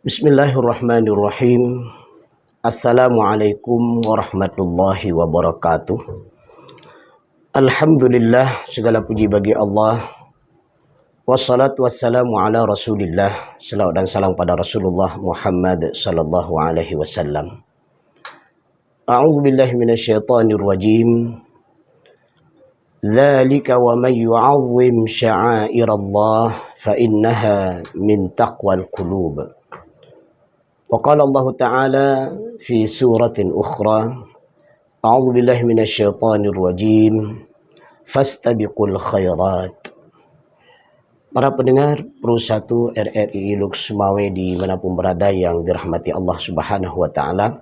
Bismillahirrahmanirrahim. Assalamualaikum warahmatullahi wabarakatuh. Alhamdulillah, segala puji bagi Allah. Wassalatu wassalamu ala Rasulillah. Salawat dan salam pada Rasulullah Muhammad sallallahu alaihi wasallam. A'udzu billahi minasyaitonir rajim. Dzalika wa may yu'azzim sya'airallah fa innaha min taqwal qulub. وقال الله تعالى في سورة أخرى أعوذ بالله من الشيطان الرجيم فاستبقوا الخيرات. Para pendengar Pro 1 RRI Lux Mawe dimanapun berada yang dirahmati Allah Subhanahu wa Ta'ala,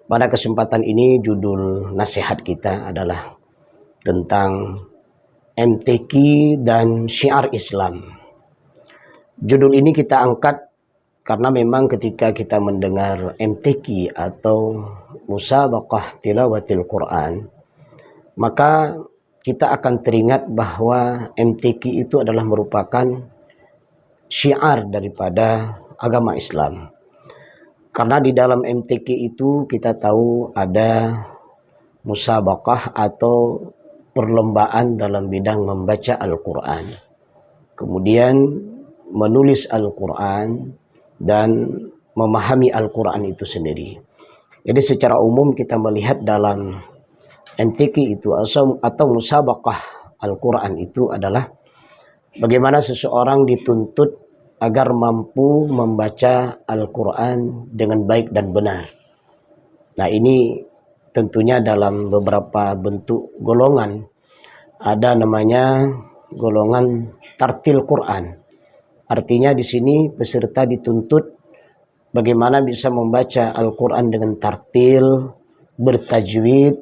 pada kesempatan ini judul nasihat kita adalah tentang MTQ dan syiar Islam. Judul ini kita angkat karena memang ketika kita mendengar MTQ atau Musabaqah Tilawatil Quran, maka kita akan teringat bahwa MTQ itu adalah merupakan syiar daripada agama Islam. Karena di dalam MTQ itu kita tahu ada musabaqah atau perlombaan dalam bidang membaca Al-Quran, kemudian menulis Al-Quran, dan memahami Al-Quran itu sendiri. Jadi secara umum kita melihat dalam MTQ itu atau musabaqah Al-Quran itu adalah bagaimana seseorang dituntut agar mampu membaca Al-Quran dengan baik dan benar. Nah, ini tentunya dalam beberapa bentuk golongan. Ada namanya golongan tartil Quran. Artinya di sini peserta dituntut bagaimana bisa membaca Al-Quran dengan tartil, bertajwid,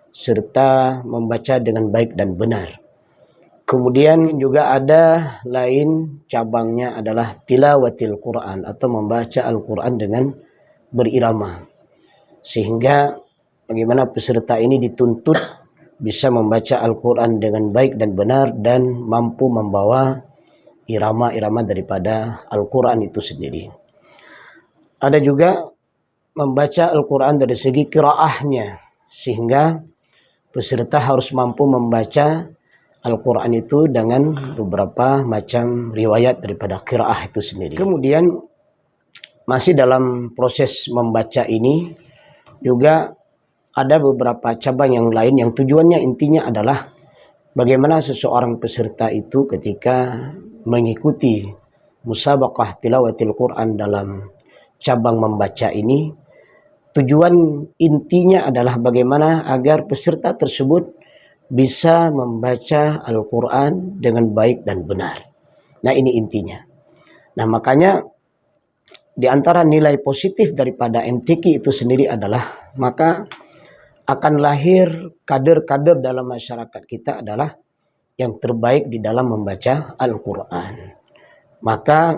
serta membaca dengan baik dan benar. Kemudian juga ada lain cabangnya adalah tilawatil Quran atau membaca Al-Quran dengan berirama. Sehingga bagaimana peserta ini dituntut bisa membaca Al-Quran dengan baik dan benar dan mampu membawa irama-irama daripada Al-Quran itu sendiri. Ada juga membaca Al-Quran dari segi qiraahnya, sehingga peserta harus mampu membaca Al-Quran itu dengan beberapa macam riwayat daripada qiraah itu sendiri. Kemudian masih dalam proses membaca ini juga ada beberapa cabang yang lain yang tujuannya intinya adalah bagaimana seseorang peserta itu ketika mengikuti musabaqah tilawatil Quran dalam cabang membaca ini, tujuan intinya adalah bagaimana agar peserta tersebut bisa membaca Al-Quran dengan baik dan benar. Nah, ini intinya. Nah, makanya di antara nilai positif daripada MTQ itu sendiri adalah maka akan lahir kader-kader dalam masyarakat kita adalah yang terbaik di dalam membaca Al-Quran. Maka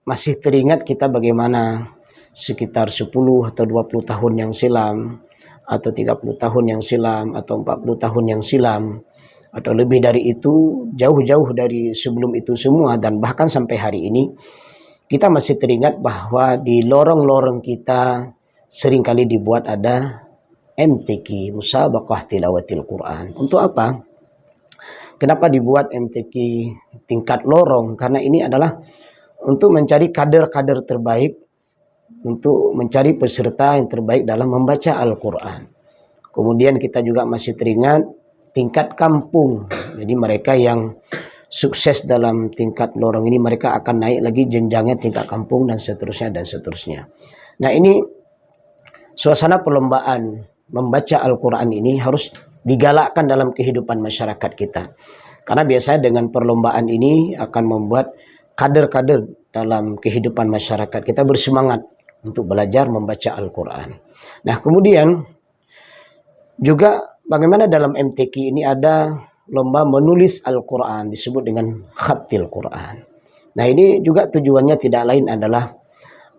masih teringat kita bagaimana sekitar 10 atau 20 tahun yang silam, atau 30 tahun yang silam, atau 40 tahun yang silam, atau lebih dari itu, jauh-jauh dari sebelum itu semua, dan bahkan sampai hari ini, kita masih teringat bahwa di lorong-lorong kita seringkali dibuat ada MTQ, Musabaqah Tilawatil Quran. Untuk apa? Kenapa dibuat MTQ tingkat lorong? Karena ini adalah untuk mencari kader-kader terbaik, untuk mencari peserta yang terbaik dalam membaca Al-Quran. Kemudian kita juga masih teringat tingkat kampung. Jadi mereka yang sukses dalam tingkat lorong ini, mereka akan naik lagi jenjangnya tingkat kampung dan seterusnya dan seterusnya. Nah, ini suasana perlombaan membaca Al-Quran ini harus digalakkan dalam kehidupan masyarakat kita. Karena biasanya dengan perlombaan ini akan membuat kader-kader dalam kehidupan masyarakat kita bersemangat untuk belajar membaca Al-Quran. Nah, kemudian juga bagaimana dalam MTQ ini ada lomba menulis Al-Quran, disebut dengan khatil Quran. Nah, ini juga tujuannya tidak lain adalah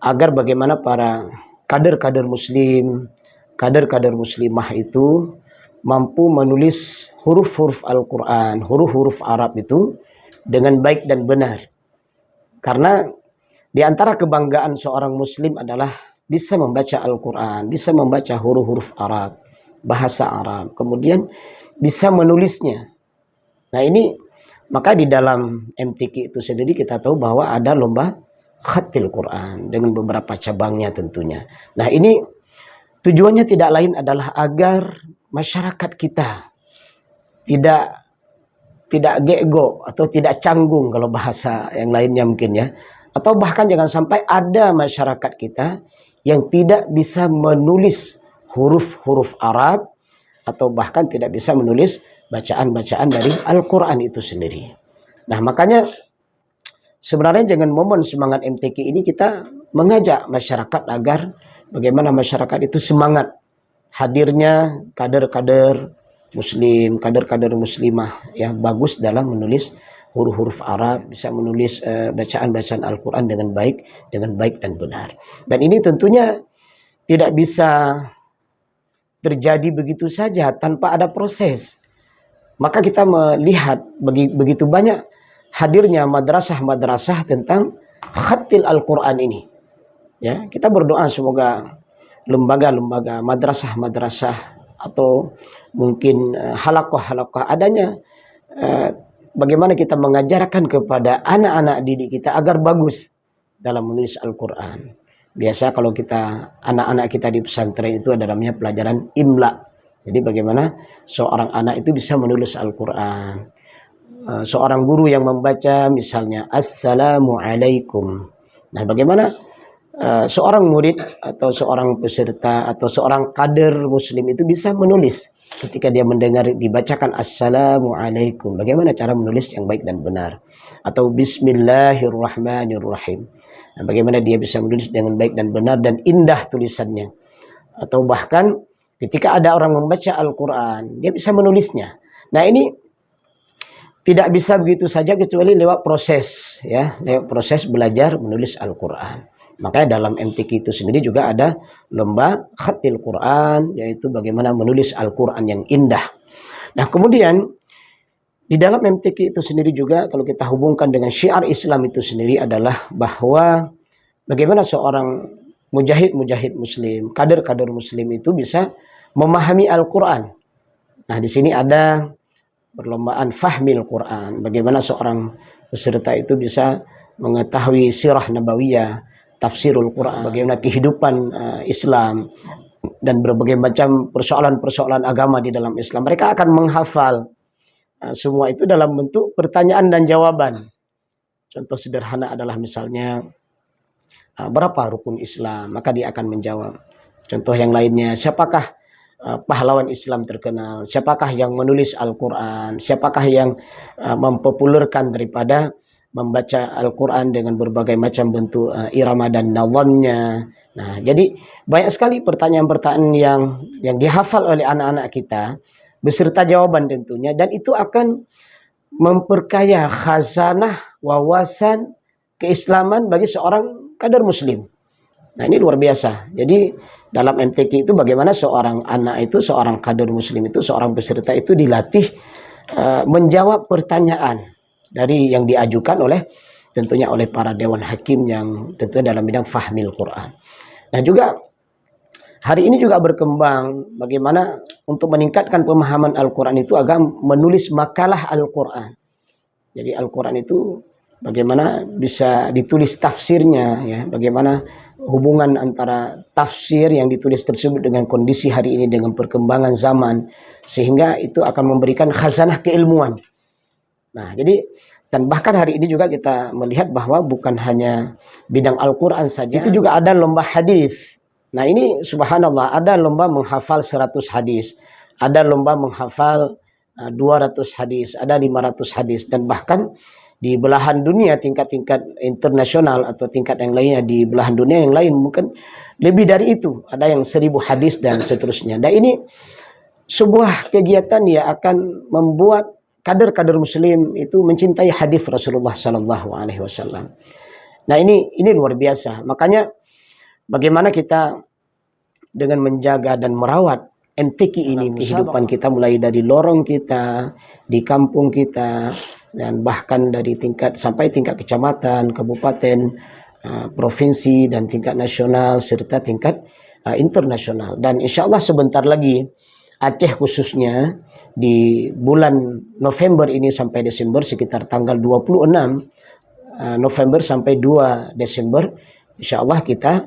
agar bagaimana para kader-kader muslim, kader-kader muslimah itu mampu menulis huruf-huruf Al-Quran, huruf-huruf Arab itu dengan baik dan benar. Karena Di antara kebanggaan seorang muslim adalah bisa membaca Al-Quran, bisa membaca huruf-huruf Arab, bahasa Arab, kemudian bisa menulisnya. Nah ini, maka di dalam MTQ itu sendiri kita tahu bahwa ada lomba khatil Quran dengan beberapa cabangnya tentunya. Nah ini tujuannya tidak lain adalah agar masyarakat kita tidak gego atau tidak canggung kalau bahasa yang lainnya mungkin ya. Atau bahkan jangan sampai ada masyarakat kita yang tidak bisa menulis huruf-huruf Arab atau bahkan tidak bisa menulis bacaan-bacaan dari Al-Quran itu sendiri. Nah makanya sebenarnya dengan momen semangat MTQ ini kita mengajak masyarakat agar bagaimana masyarakat itu semangat hadirnya kader-kader muslim, kader-kader muslimah yang bagus dalam menulis huruf-huruf Arab, bisa menulis bacaan-bacaan Al-Quran dengan baik dan benar. Dan ini tentunya tidak bisa terjadi begitu saja tanpa ada proses. Maka kita melihat begitu banyak hadirnya madrasah-madrasah tentang khatil Al-Quran ini. Ya, kita berdoa semoga lembaga-lembaga, madrasah-madrasah atau mungkin halakoh-halakoh adanya bagaimana kita mengajarkan kepada anak-anak didik kita agar bagus dalam menulis Al-Quran. Biasa kalau kita, anak-anak kita di pesantren itu ada namanya pelajaran imla. Jadi bagaimana seorang anak itu bisa menulis Al-Quran. Seorang guru yang membaca misalnya Assalamualaikum. Nah bagaimana seorang murid atau seorang peserta atau seorang kader muslim itu bisa menulis ketika dia mendengar dibacakan Assalamualaikum, bagaimana cara menulis yang baik dan benar, atau Bismillahirrahmanirrahim, nah, bagaimana dia bisa menulis dengan baik dan benar dan indah tulisannya, atau bahkan ketika ada orang membaca Al-Quran dia bisa menulisnya. Nah ini tidak bisa begitu saja kecuali lewat proses, ya, lewat proses belajar menulis Al-Quran. Makanya dalam MTQ itu sendiri juga ada lomba khatil Quran, yaitu bagaimana menulis Al-Quran yang indah. Nah kemudian di dalam MTQ itu sendiri juga kalau kita hubungkan dengan syiar Islam itu sendiri adalah bahwa bagaimana seorang mujahid-mujahid muslim, kader-kader muslim itu bisa memahami Al-Quran. Nah di sini ada perlombaan fahmil Quran, bagaimana seorang peserta itu bisa mengetahui sirah nabawiyah, tafsirul Quran, bagaimana kehidupan Islam dan berbagai macam persoalan-persoalan agama di dalam Islam. Mereka akan menghafal semua itu dalam bentuk pertanyaan dan jawaban. Contoh sederhana adalah misalnya berapa rukun Islam, maka dia akan menjawab. Contoh yang lainnya, siapakah pahlawan Islam terkenal, siapakah yang menulis Al-Quran, siapakah yang mempopulerkan daripada membaca Al-Quran dengan berbagai macam bentuk irama dan nazamnya. Nah, jadi banyak sekali pertanyaan-pertanyaan yang dihafal oleh anak-anak kita beserta jawaban tentunya, dan itu akan memperkaya khazanah wawasan keislaman bagi seorang kader muslim. Nah, ini luar biasa. Jadi dalam MTQ itu bagaimana seorang anak itu, seorang kader muslim itu, seorang peserta itu dilatih menjawab pertanyaan dari yang diajukan tentunya oleh para dewan hakim yang tentunya dalam bidang fahmil Quran. Nah juga hari ini juga berkembang bagaimana untuk meningkatkan pemahaman Al-Quran itu agar menulis makalah Al-Quran. Jadi Al-Quran itu bagaimana bisa ditulis tafsirnya, ya, bagaimana hubungan antara tafsir yang ditulis tersebut dengan kondisi hari ini, dengan perkembangan zaman, sehingga itu akan memberikan khazanah keilmuan. Nah, jadi dan bahkan hari ini juga kita melihat bahwa bukan hanya bidang Al-Quran saja, itu juga ada lomba hadis. Nah, ini subhanallah, ada lomba menghafal 100 hadis, ada lomba menghafal 200 hadis, ada 500 hadis, dan bahkan di belahan dunia tingkat-tingkat internasional atau tingkat yang lainnya di belahan dunia yang lain mungkin lebih dari itu, ada yang 1000 hadis dan seterusnya. Dan ini sebuah kegiatan yang akan membuat kader-kader muslim itu mencintai hadis Rasulullah Sallallahu Alaihi Wasallam. Nah ini luar biasa. Makanya bagaimana kita dengan menjaga dan merawat MTQ ini kehidupan kita, mulai dari lorong kita, di kampung kita, dan bahkan dari tingkat sampai tingkat kecamatan, kabupaten, provinsi dan tingkat nasional serta tingkat internasional. Dan insya Allah sebentar lagi Aceh khususnya di bulan November ini sampai Desember, sekitar tanggal 26 November sampai 2 Desember, insya Allah kita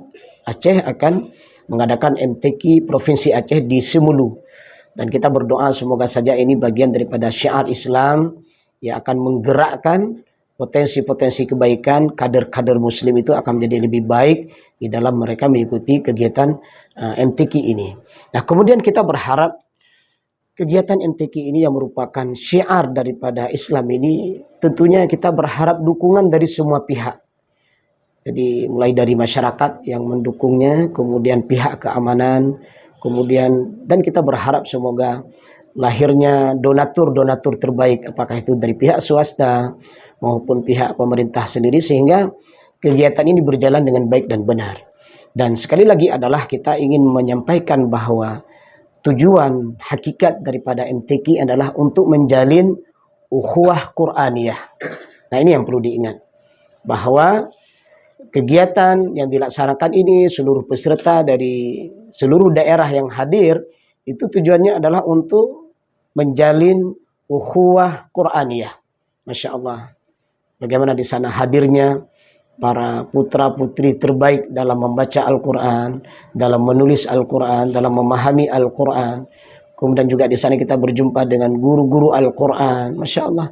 Aceh akan mengadakan MTQ Provinsi Aceh di Semulu. Dan kita berdoa semoga saja ini bagian daripada syiar Islam yang akan menggerakkan potensi-potensi kebaikan, kader-kader muslim itu akan menjadi lebih baik di dalam mereka mengikuti kegiatan MTQ ini. Nah, kemudian kita berharap kegiatan MTQ ini yang merupakan syiar daripada Islam ini, tentunya kita berharap dukungan dari semua pihak. Jadi mulai dari masyarakat yang mendukungnya, kemudian pihak keamanan, kemudian dan kita berharap semoga lahirnya donatur-donatur terbaik, apakah itu dari pihak swasta maupun pihak pemerintah sendiri, sehingga kegiatan ini berjalan dengan baik dan benar. Dan sekali lagi adalah kita ingin menyampaikan bahwa tujuan hakikat daripada MTQ adalah untuk menjalin ukhuwah Qur'aniyah. Nah, ini yang perlu diingat, bahwa kegiatan yang dilaksanakan ini seluruh peserta dari seluruh daerah yang hadir itu tujuannya adalah untuk menjalin ukhuwah Qur'aniyah. Masya Allah, bagaimana di sana hadirnya para putra-putri terbaik dalam membaca Al-Quran, dalam menulis Al-Quran, dalam memahami Al-Quran. Kemudian juga di sana kita berjumpa dengan guru-guru Al-Quran. Masya Allah,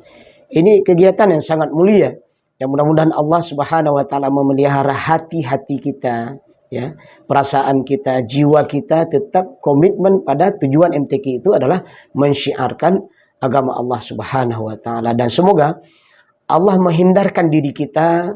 ini kegiatan yang sangat mulia. Yang mudah-mudahan Allah Subhanahu Wa Taala memelihara hati-hati kita, ya, perasaan kita, jiwa kita tetap komitmen pada tujuan MTQ itu adalah mensyiarkan agama Allah Subhanahu Wa Taala. Dan semoga Allah menghindarkan diri kita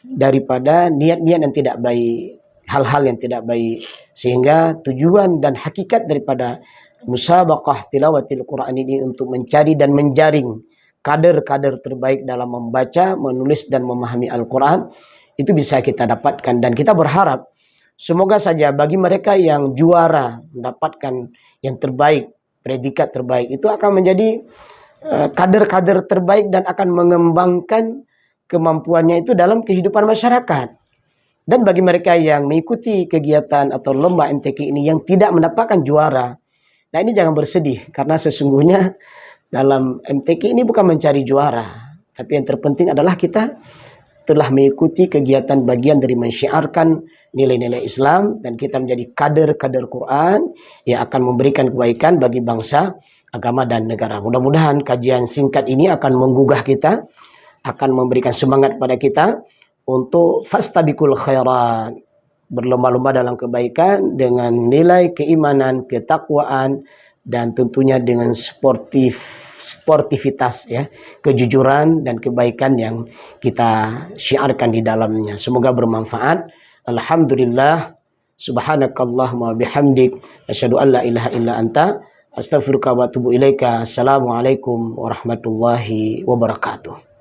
daripada niat-niat yang tidak baik, hal-hal yang tidak baik, sehingga tujuan dan hakikat daripada musabaqah tilawatil Quran ini untuk mencari dan menjaring kader-kader terbaik dalam membaca, menulis dan memahami Al-Quran itu bisa kita dapatkan. Dan kita berharap semoga saja bagi mereka yang juara, mendapatkan yang terbaik, predikat terbaik, itu akan menjadi kader-kader terbaik dan akan mengembangkan kemampuannya itu dalam kehidupan masyarakat. Dan bagi mereka yang mengikuti kegiatan atau lomba MTQ ini yang tidak mendapatkan juara, nah ini jangan bersedih, karena sesungguhnya dalam MTQ ini bukan mencari juara, tapi yang terpenting adalah kita telah mengikuti kegiatan bagian dari mensyiarkan nilai-nilai Islam, dan kita menjadi kader-kader Quran yang akan memberikan kebaikan bagi bangsa, agama dan negara. Mudah-mudahan kajian singkat ini akan menggugah kita, akan memberikan semangat pada kita untuk fastabiqul khairat, berlomba-lomba dalam kebaikan dengan nilai keimanan, ketakwaan, dan tentunya dengan sportivitas, ya, kejujuran dan kebaikan yang kita syiarkan di dalamnya. Semoga bermanfaat. Alhamdulillah, subhanakallahumma bihamdik, asyhadu an la ilaha illa anta, astaghfiruka wa atubu ilaika. Assalamualaikum warahmatullahi wabarakatuh.